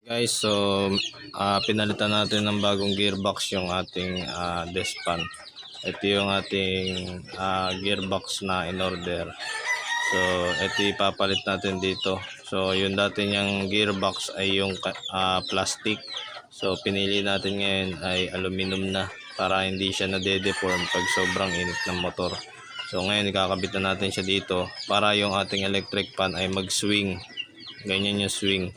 Guys, so pinalitan natin ng bagong gearbox yung ating despan. Ito yung ating gearbox na in order. So ito ipapalit natin dito. So yung dati niyang gearbox ay yung plastic. So pinili natin ngayon ay aluminum na para hindi siya nade-deform pag sobrang init ng motor. So ngayon ikakabit na natin siya dito para yung ating electric fan ay mag-swing. Ganyan yung swing.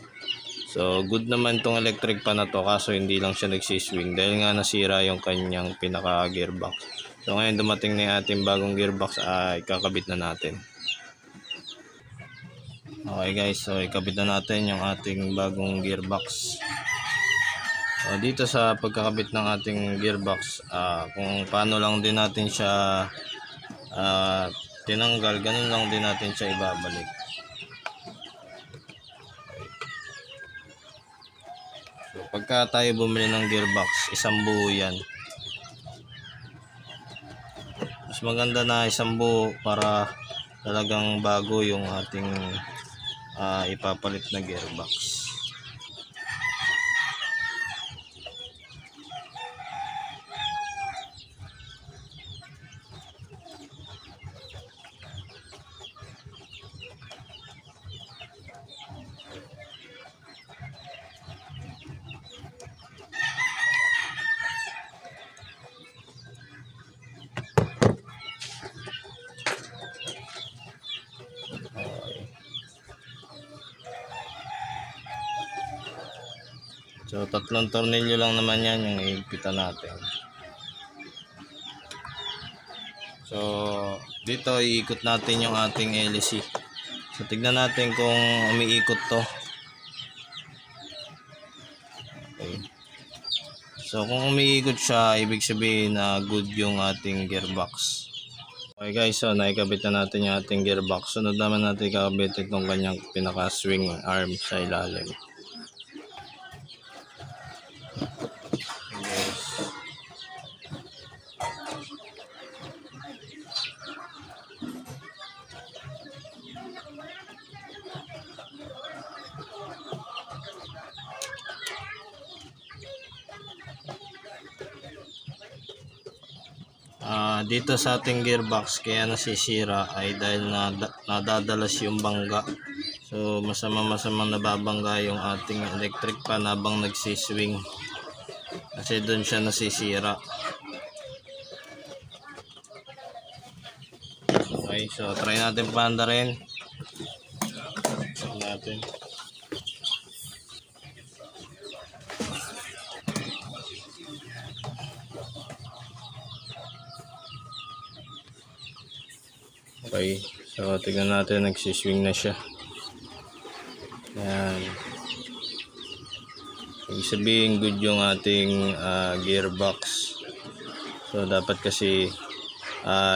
So good naman tong electric pan na to, kaso hindi lang siya nagsiswing dahil nga nasira yung kanyang pinaka gearbox. So ngayon dumating na yung ating bagong gearbox, ay kakabit na natin. Okay guys, so ikabit na natin yung ating bagong gearbox. So dito sa pagkakabit ng ating gearbox, kung paano lang din natin siya tinanggal, ganun lang din natin siya ibabalik. So, pagka tayo bumili ng gearbox, isang buo yan. Mas maganda na isang buo para talagang bago yung ating ipapalit na gearbox. So tatlong tornilyo lang naman yan yung iigpitan natin. So dito iikot natin yung ating LC. So tignan natin kung umiikot to. Okay. So kung umiikot siya, ibig sabihin na good yung ating gearbox. Okay guys, so naikabit na natin yung ating gearbox. Sunod naman natin ikabit itong kanyang pinaka swing arm sa ilalim. Dito sa ating gearbox kaya nasisira ay dahil nadadalas yung bangga. So masama-masamang nababangga yung ating electric fan habang nagsiswing, kasi doon siya nasisira. Okay, so try natin paanda rin natin. Okay, so tignan natin, nagsiswing na siya. Yan. Ibig sabihin good yung ating gearbox. So dapat kasi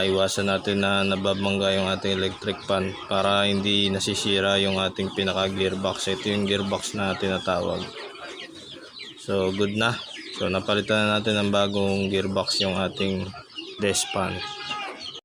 iwasan natin na nababangga yung ating electric fan para hindi nasisira yung ating pinaka gearbox. Ito yung gearbox na tinatawag. So good na. So napalitan na natin ng bagong gearbox yung ating despan.